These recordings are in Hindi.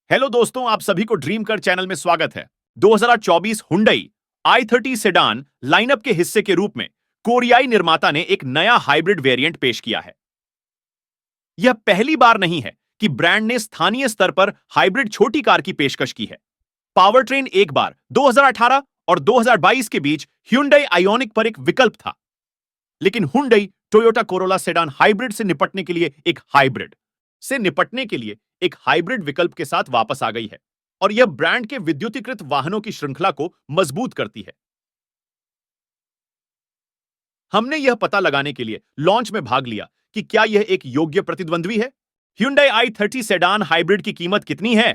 हेलो दोस्तों, आप सभी को ड्रीम कार चैनल में स्वागत है। 2024 हुंडई i30 सेडान लाइनअप के हिस्से के रूप में कोरियाई निर्माता ने एक नया हाइब्रिड वेरिएंट पेश किया है। यह पहली बार नहीं है कि ब्रांड ने स्थानीय स्तर पर हाइब्रिड छोटी कार की पेशकश की है। पावर ट्रेन एक बार 2018 और 2022 के बीच Hyundai आयोनिक पर एक विकल्प था, लेकिन Hyundai Toyota Corolla sedan hybrid से निपटने के लिए एक हाइब्रिड विकल्प के साथ वापस आ गई है और यह ब्रांड के विद्युतीकृत वाहनों की श्रृंखला को मजबूत करती है। हमने यह पता लगाने के लिए लॉन्च में भाग लिया कि क्या यह एक योग्य प्रतिद्वंद्वी है। Hyundai i30 सेडान हाइब्रिड की कीमत कितनी है?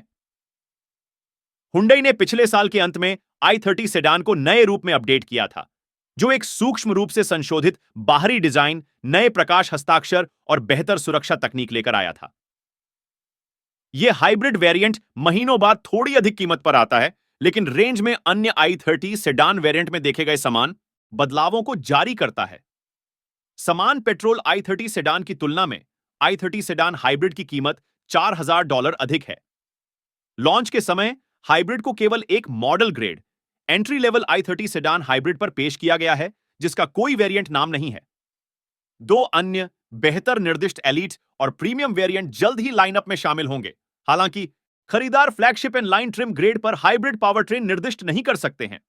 हुंडई ने पिछले साल के अंत में i30 सेडान को नए रूप में अपडेट किया था, जो एक सूक्ष्म रूप से संशोधित बाहरी डिजाइन, नए प्रकाश हस्ताक्षर और बेहतर सुरक्षा तकनीक लेकर आया था। यह हाइब्रिड वेरिएंट महीनों बाद थोड़ी अधिक कीमत पर आता है, लेकिन रेंज में अन्य i30 सेडान वेरिएंट में देखे गए समान बदलावों को जारी करता है। समान पेट्रोल i30 सेडान की तुलना में i30 सेडान हाइब्रिड की कीमत $4,000 अधिक है। लॉन्च के समय हाइब्रिड को केवल एक model grade entry level i30 sedan hybrid पर पेश किया गया है, जिसका कोई वेरिएंट नाम नहीं है। दो अन्य बेहतर निर्दिष्ट एलीट और प्रीमियम वेरिएंट जल्द ही लाइनअप में शामिल होंगे। हालांकि खरीदार flagship and line trim grade पर हाइब्रिड पावर ट्रेन निर्दिष्ट नहीं कर सकते हैं।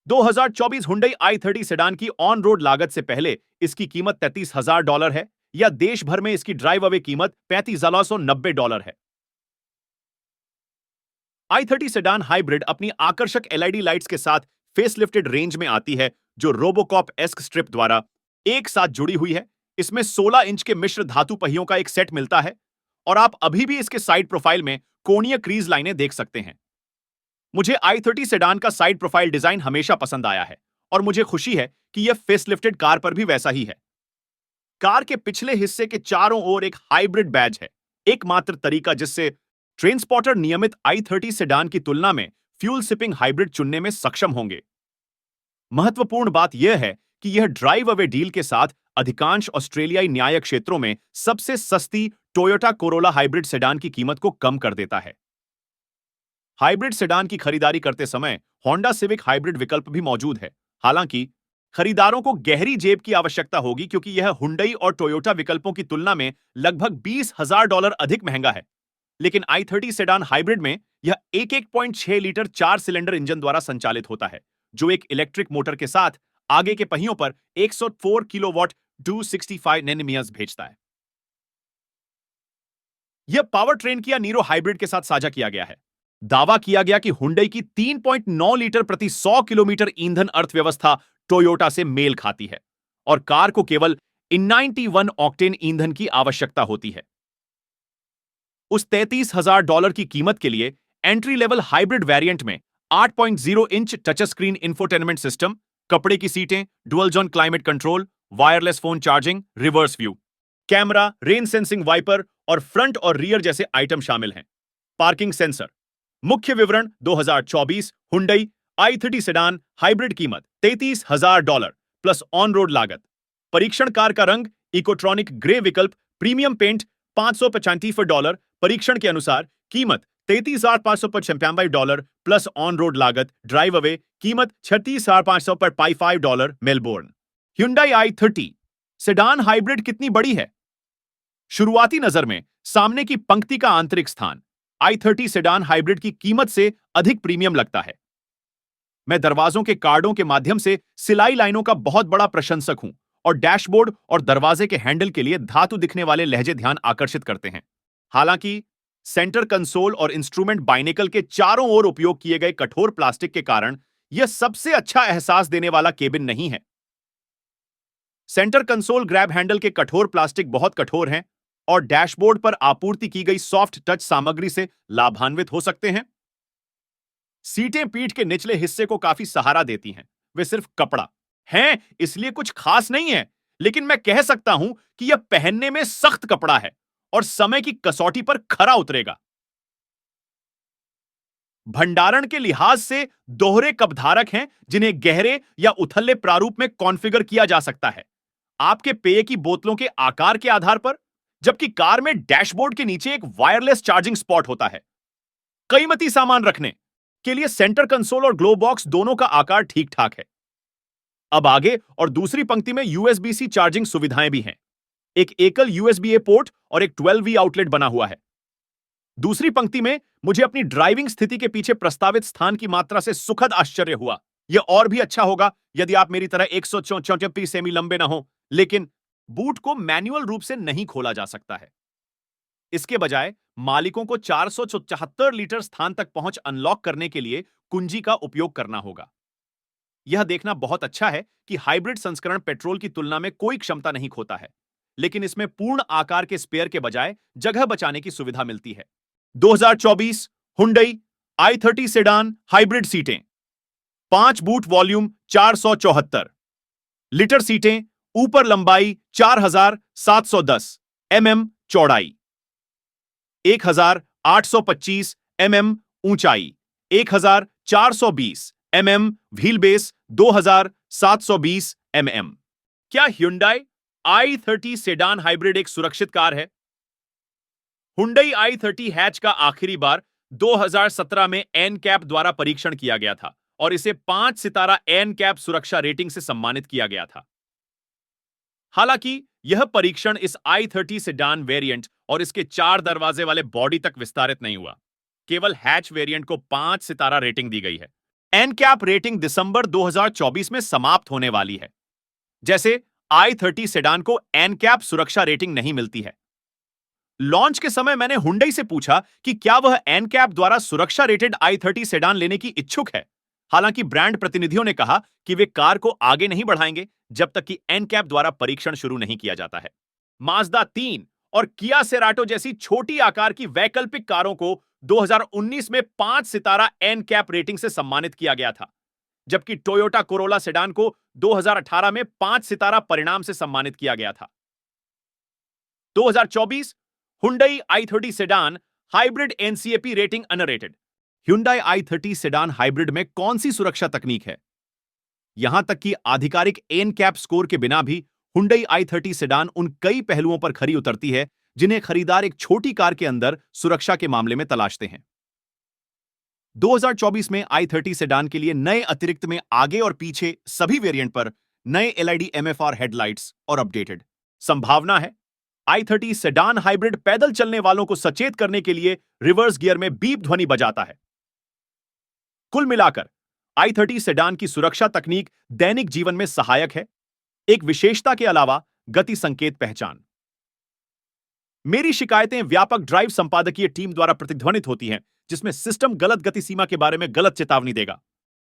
2024 हुंडई i30 सेडान की ऑन रोड लागत से पहले इसकी कीमत $33,000 है, या देश भर में इसकी ड्राइव अवे कीमत $35,990 है। i30 सेडान हाइब्रिड अपनी आकर्षक एलईडी लाइट्स के साथ फेसलिफ्टेड रेंज में आती है, जो रोबोकॉप एस्क स्ट्रिप द्वारा एक साथ जुड़ी हुई है। इसमें 16 इंच के मिश्र धातु पहियों का एक सेट मिलता है और आप अभी भी इसके साइड प्रोफाइल में कोणीय क्रीज लाइनें देख सकते हैं। मुझे i30 सेडान का साइड प्रोफाइल डिजाइन हमेशा पसंद आया है और मुझे खुशी है कि यह फेसलिफ्टेड कार पर भी वैसा ही है। कार के पिछले हिस्से के चारों ओर एक हाइब्रिड बैज है, एकमात्र तरीका जिससे ट्रेनस्पॉटर नियमित i30 सेडान की तुलना में फ्यूल सिपिंग हाइब्रिड चुनने में सक्षम होंगे। महत्वपूर्ण बात यह है कि यह ड्राइव अवे डील के साथ अधिकांश ऑस्ट्रेलियाई न्याय क्षेत्रों में सबसे सस्ती टोयोटा कोरोला हाइब्रिड सेडान की कीमत को कम कर देता है। हाइब्रिड सेडान की खरीदारी करते समय होंडा सिविक हाइब्रिड विकल्प भी मौजूद है। हालांकि खरीदारों को गहरी जेब की आवश्यकता होगी, क्योंकि यह हुंडई और टोयोटा विकल्पों की तुलना में लगभग $20,000 अधिक महंगा है। लेकिन i30 सेडान हाइब्रिड में यह 1.6 लीटर 4 सिलेंडर इंजन द्वारा संचालित होता है, जो एक इलेक्ट्रिक मोटर के साथ आगे के पहियों पर 104 किलोवाट 265 nm भेजता है। यह पावर ट्रेन किया नीरो हाइब्रिड के साथ साझा किया गया है। दावा किया गया कि हुंडई की 3.9 लीटर प्रति 100 किलोमीटर ईंधन अर्थव्यवस्था टोयोटा से मेल खाती है और कार को केवल इन 91 ऑक्टेन ईंधन की आवश्यकता होती है। उस $33,000 की कीमत के लिए एंट्री लेवल हाइब्रिड वेरिएंट में 8.0 inch touch screen infotainment system, कपड़े की सीटें, dual zone climate control, wireless phone charging, reverse view camera, rain sensing wiper और फ्रंट और रियर जैसे आइटम शामिल हैं। Parking sensor. मुख्य विवरण 2024 हुंडई i30 सेडान हाइब्रिड कीमत $33,000 प्लस ऑन रोड लागत। परीक्षण कार का रंग इकोट्रॉनिक ग्रे विकल्प, प्रीमियम पेंट $595। परीक्षण के अनुसार कीमत $33,595 प्लस ऑन रोड लागत। ड्राइव अवे कीमत $36,555 Melbourne. Hyundai i30 sedan hybrid कितनी बड़ी है? शुरुआती नजर में सामने की पंक्ति का आंतरिक स्थान i30 सेडान हाइब्रिड की कीमत से अधिक प्रीमियम लगता है। मैं दरवाजों के कार्डों के माध्यम से सिलाई लाइनों का बहुत बड़ा प्रशंसक हूं और डैशबोर्ड और दरवाजे के हैंडल के लिए धातु दिखने वाले लहजे ध्यान आकर्षित करते हैं। हालांकि सेंटर कंसोल और इंस्ट्रूमेंट बाइनेकल के चारों ओर उपयोग किए गए कठोर प्लास्टिक के कारण यह सबसे अच्छा एहसास देने वाला केबिन नहीं है। सेंटर कंसोल ग्रैब हैंडल के कठोर प्लास्टिक बहुत कठोर हैं और डैशबोर्ड पर आपूर्ति की गई सॉफ्ट टच सामग्री से लाभान्वित हो सकते हैं। सीटें पीठ के निचले हिस्से को काफी सहारा देती हैं। वे सिर्फ कपड़ा हैं, इसलिए कुछ खास नहीं है, लेकिन मैं कह सकता हूं कि यह पहनने में सख्त कपड़ा है और समय की कसौटी पर खरा उतरेगा। भंडारण के लिहाज से दोहरे कपधारक हैं, जिन्हें गहरे या उथले प्रारूप में कॉन्फ़िगर किया जा सकता है, आपके पेय की बोतलों के आकार के आधार पर। जबकि कार में डैशबोर्ड के नीचे एक वायरलेस चार्जिंग स्पॉट होता है। कीमती सामान रखने के लिए सेंटर कंसोल और ग्लो बॉक्स दोनों का आकार ठीक ठाक है। अब आगे और दूसरी पंक्ति में यूएसबी-सी चार्जिंग सुविधाएं भी हैं। एक एकल यूएसबी-ए पोर्ट और एक 12V आउटलेट बना हुआ है। दूसरी पंक्ति में मुझे अपनी ड्राइविंग स्थिति के पीछे प्रस्तावित स्थान की मात्रा से सुखद आश्चर्य हुआ। यह और भी अच्छा होगा यदि आप मेरी तरह 134 सेमी लंबे ना हो, लेकिन बूट को मैन्युअल रूप से नहीं खोला जा सकता है। इसके बजाय मालिकों को 474 लीटर स्थान तक पहुंच अनलॉक करने के लिए कुंजी का उपयोग करना होगा। यह देखना बहुत अच्छा है कि हाइब्रिड संस्करण पेट्रोल की तुलना में कोई क्षमता नहीं खोता है, लेकिन इसमें पूर्ण आकार के स्पेयर के बजाय जगह बचाने की सुविधा मिलती है। 2024 हुंडई i30 सेडान हाइब्रिड सीटें 5 बूट वॉल्यूम 474 लीटर सीटें, ऊपर लंबाई 4710 mm, चौड़ाई 1825 mm, ऊंचाई 1420 mm, व्हील बेस 2720 mm। क्या Hyundai i30 सेडान हाइब्रिड एक सुरक्षित कार है? Hyundai i30 हैच का आखिरी बार 2017 में एनकैप द्वारा परीक्षण किया गया था और इसे 5 सितारा एनकैप सुरक्षा रेटिंग से सम्मानित किया गया था। हालांकि यह परीक्षण इस i30 सेडान वेरिएंट और इसके 4 दरवाजे वाले बॉडी तक विस्तारित नहीं हुआ। केवल हैच वेरिएंट को 5 सितारा रेटिंग दी गई है। एनकैप रेटिंग दिसंबर 2024 में समाप्त होने वाली है। जैसे i30 सेडान को एनकैप सुरक्षा रेटिंग नहीं मिलती है। लॉन्च के समय मैंने हुंडई से पूछा कि क्या वह एनकैप द्वारा सुरक्षा रेटेड i30 सेडान लेने की इच्छुक है। हालांकि ब्रांड प्रतिनिधियों ने कहा कि वे कार को आगे नहीं बढ़ाएंगे जब तक कि एनकैप द्वारा परीक्षण शुरू नहीं किया जाता है। माजदा 3 और किया सेराटो जैसी छोटी आकार की वैकल्पिक कारों को 2019 में 5 सितारा एनकैप रेटिंग से सम्मानित किया गया था, जबकि टोयोटा कोरोला सेडान को 2018 में 5 सितारा परिणाम से सम्मानित किया गया था। 2024 Hyundai i30 sedan hybrid NCAP rating unrated. Hyundai i30 sedan hybrid में कौन सी सुरक्षा तकनीक है? यहां तक कि आधिकारिक एनकैप स्कोर के बिना भी Hyundai i30 सेडान उन कई पहलुओं पर खरी उतरती है जिन्हें खरीदार एक छोटी कार के अंदर सुरक्षा के मामले में तलाशते हैं। 2024 में i30 सेडान के लिए नए अतिरिक्त में आगे और पीछे सभी वेरिएंट पर नए एलईडी एमएफआर हेडलाइट्स और अपडेटेड। संभावना है i30 सेडान हाइब्रिड पैदल चलने वालों को सचेत करने के लिए रिवर्स गियर में बीप ध्वनि बजाता है। कुल मिलाकर i30 सेडान की सुरक्षा तकनीक दैनिक जीवन में सहायक है, एक विशेषता के अलावा गति संकेत पहचान। मेरी शिकायतें व्यापक ड्राइव संपादकीय टीम द्वारा प्रतिध्वनित होती हैं, जिसमें सिस्टम गलत गति सीमा के बारे में गलत चेतावनी देगा।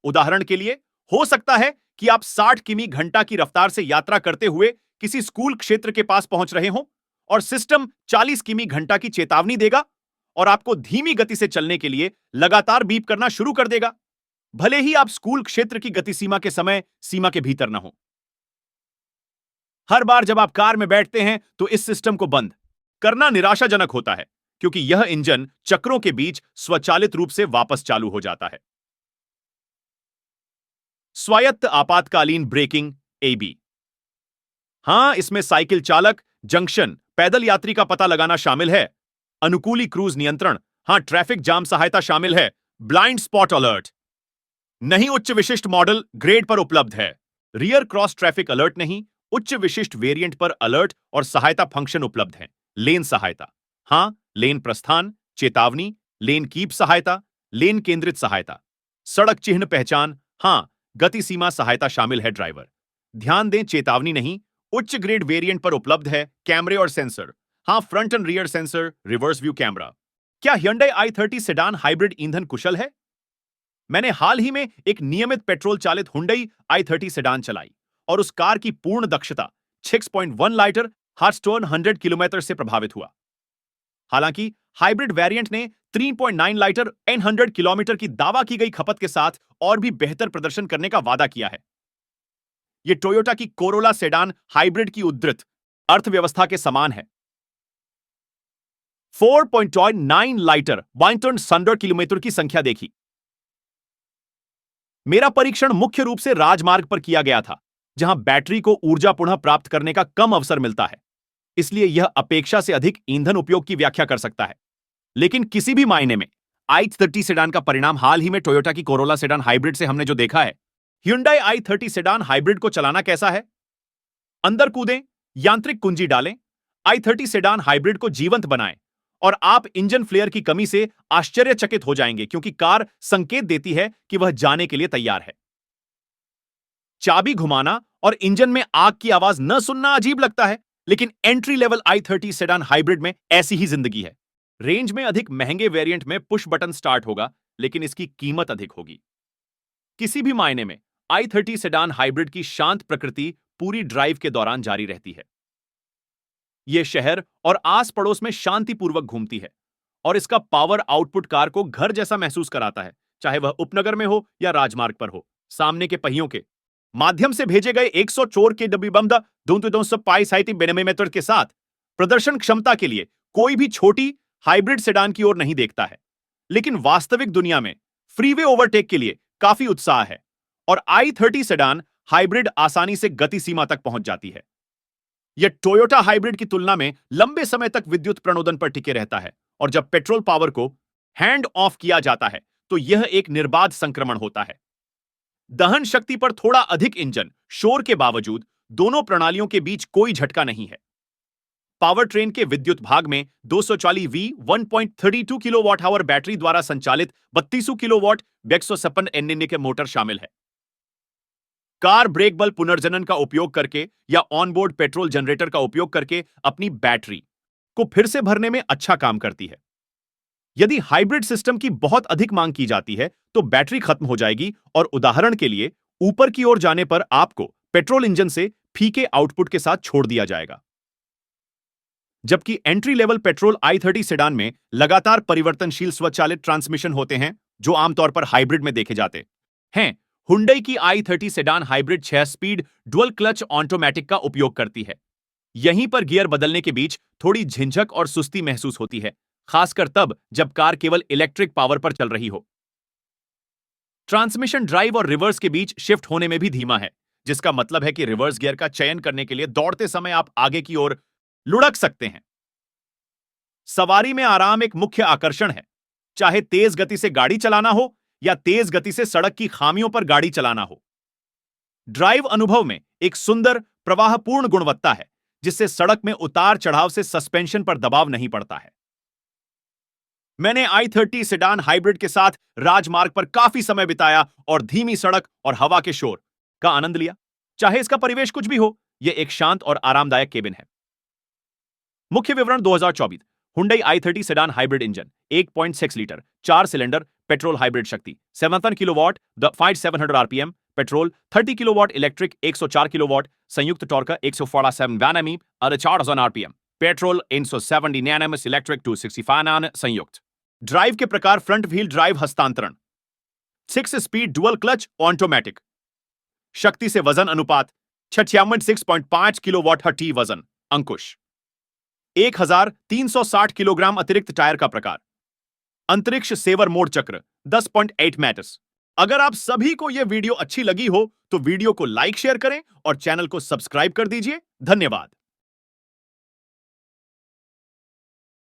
उदाहरण के लिए, हो सकता है कि आप 60 किमी घंटा की रफ्तार से यात्रा करते हुए किसी स्कूल क्षेत्र के पास पहुंच रहे हों और सिस्टम 40 किमी घंटा की चेतावनी देगा और आपको धीमी गति से चलने के लिए लगातार बीप करना शुरू कर देगा, भले ही आप स्कूल क्षेत्र की गति सीमा के समय सीमा के भीतर न हो। हर बार जब आप कार में बैठते हैं तो इस सिस्टम को बंद करना निराशाजनक होता है, क्योंकि यह इंजन चक्रों के बीच स्वचालित रूप से वापस चालू हो जाता है। स्वायत्त आपातकालीन ब्रेकिंग एबी। हां, इसमें साइकिल चालक, जंक्शन, पैदल यात्री का पता लगाना शामिल है। अनुकूली क्रूज नियंत्रण, हां, ट्रैफिक जाम सहायता शामिल है। ब्लाइंड स्पॉट अलर्ट नहीं, उच्च विशिष्ट मॉडल ग्रेड पर उपलब्ध है। रियर क्रॉस ट्रैफिक अलर्ट नहीं, उच्च विशिष्ट वेरिएंट पर अलर्ट और सहायता फंक्शन उपलब्ध है। लेन सहायता, हां, लेन प्रस्थान, चेतावनी, लेन कीप सहायता, लेन केंद्रित सहायता, सड़क चिन्ह पहचान, हां, गति सीमा सहायता शामिल है। ड्राइवर ध्यान दें, चेतावनी नहीं, उच्च ग्रेड वेरिएंट पर उपलब्ध है। कैमरे और सेंसर, हां, front end rear sensor, reverse view camera. क्या Hyundai i30 सेडान हाइब्रिड ईंधन कुशल है? मैंने हाल ही में एक नियमित पेट्रोल चालित Hyundai i30 सेडान चलाई और उस कार की पूर्ण दक्षता 6.1 लीटर हार्सटोन 100 किलोमीटर से प्रभावित हुआ। हालांकि हाइब्रिड वेरिएंट ने 3.9 लीटर 100 किलोमीटर की दावा की गई खपत के साथ और भी बेहतर प्रदर्शन करने का वादा किया है। यह टोयोटा की कोरोला सेडान हाइब्रिड की उद्धृत अर्थव्यवस्था के समान है। 4.9 लीटर 100 किलोमीटर की संख्या देखी। मेरा परीक्षण मुख्य रूप से राजमार्ग पर किया गया था, जहां बैटरी को ऊर्जा पुनः प्राप्त करने का कम अवसर मिलता है। इसलिए यह अपेक्षा से अधिक ईंधन उपयोग की व्याख्या कर सकता है। लेकिन किसी भी मायने में i30 सेडान का परिणाम हाल ही में टोयोटा की कोरोला सेडान हाइब्रिड से हमने जो देखा है। Hyundai i30 सेडान हाइब्रिड को चलाना कैसा है? अंदर कूदें, यांत्रिक कुंजी डालें, i30 सेडान हाइब्रिड को जीवंत बनाएं और आप इंजन फ्लेयर की कमी से आश्चर्यचकित हो जाएंगे, क्योंकि कार संकेत देती है कि वह जाने के लिए तैयार है। चाबी घुमाना और इंजन में आग की आवाज न सुनना अजीब लगता है, लेकिन entry level i30 sedan hybrid में ऐसी ही जिंदगी है। रेंज में अधिक महंगे वेरिएंट में पुश बटन स्टार्ट होगा, लेकिन इसकी कीमत अधिक होगी। किसी भी मायने में i30 सेडान हाइब्रिड की शांत प्रकृति पूरी ड्राइव के दौरान जारी रहती है। यह शहर और आस पड़ोस में शांतिपूर्वक घूमती है और इसका पावर आउटपुट कार को घर जैसा महसूस कराता है, चाहे वह उपनगर में हो या राजमार्ग पर हो। सामने के पहियों के माध्यम से भेजे गए 104 के डब्ल्यू बम द 225 के साथ प्रदर्शन क्षमता के लिए कोई भी छोटी हाइब्रिड सेडान की ओर नहीं देखता है, लेकिन वास्तविक दुनिया में फ्रीवे ओवरटेक के लिए काफी उत्साह है और i30 सेडान हाइब्रिड आसानी से गति सीमा तक पहुंच जाती है। यह टोयोटा हाइब्रिड की तुलना में लंबे समय तक विद्युत प्रणोदन पर टिके रहता है और जब पेट्रोल पावर को हैंड ऑफ किया जाता है तो यह एक निर्बाध संक्रमण होता है। दहन शक्ति पर थोड़ा अधिक इंजन शोर के बावजूद दोनों प्रणालियों के बीच कोई झटका नहीं है। पावर ट्रेन के विद्युत भाग में 240V 1.32 किलोवाट आवर बैटरी द्वारा संचालित 3200 किलोवाट 256 NNA के मोटर शामिल है। कार ब्रेक बल पुनर्जनन का उपयोग करके या ऑनबोर्ड पेट्रोल जनरेटर का उपयोग करके अपनी बैटरी को फिर से भरने में अच्छा काम करती है। यदि हाइब्रिड सिस्टम की बहुत अधिक मांग की जाती है तो बैटरी खत्म हो जाएगी और उदाहरण के लिए ऊपर की ओर जाने पर आपको पेट्रोल इंजन से फीके आउटपुट के साथ छोड़ दिया जाएगा। जबकि entry level petrol i30 sedan में लगातार परिवर्तनशील स्वचालित ट्रांसमिशन होते हैं, जो आमतौर पर हाइब्रिड में देखे जाते हैं। हुंडई की i30 sedan hybrid 6 speed dual clutch automatic का उपयोग करती है। यहीं पर गियर बदलने के बीच थोड़ी झिझक और सुस्ती महसूस होती है, खासकर तब जब कार केवल इलेक्ट्रिक पावर पर चल रही हो। ट्रांसमिशन ड्राइव और रिवर्स के बीच शिफ्ट होने में भी धीमा है, जिसका मतलब है कि रिवर्स गियर का चयन करने के लिए दौड़ते समय आप आगे की ओर लुढ़क सकते हैं। सवारी में आराम एक मुख्य आकर्षण है, चाहे तेज गति से गाड़ी चलाना हो या तेज गति से सड़क की खामियों पर गाड़ी चलाना हो। ड्राइव अनुभव में एक सुंदर प्रवाहपूर्ण गुणवत्ता है, जिससे सड़क में उतार चढ़ाव से सस्पेंशन पर दबाव नहीं पड़ता है। मैंने i30 सेडान हाइब्रिड के साथ राजमार्ग पर काफी समय बिताया और धीमी सड़क और हवा के शोर का आनंद लिया। चाहे इसका परिवेश कुछ भी हो, यह एक शांत और आरामदायक केबिन है। मुख्य विवरण 2024 Hyundai i30 sedan hybrid engine 1.6 litre 4 cylinder petrol hybrid शक्ति 57 kilowatt 5700 RPM petrol 30 kilowatt electric 104 kilowatt संयुक्त टॉर्क 147 Nm और 4000 RPM petrol 170 Nm electric 265 Nm संयुक्त। ड्राइव के प्रकार फ्रंट व्हील ड्राइव हस्तांतरण 6 स्पीड डुअल क्लच ऑटोमैटिक। शक्ति से वजन अनुपात 6.5 किलोवाट हटी वजन अंकुश 1360 किलोग्राम अतिरिक्त टायर का प्रकार। अंतरिक्ष सेवर मोड चक्र 10.8 मैटर्स। अगर आप सभी को यह वीडियो अच्छी लगी हो तो वीडियो को लाइक शेयर करें और चैनल को सब्सक्राइब कर दीजिए। धन्यवाद।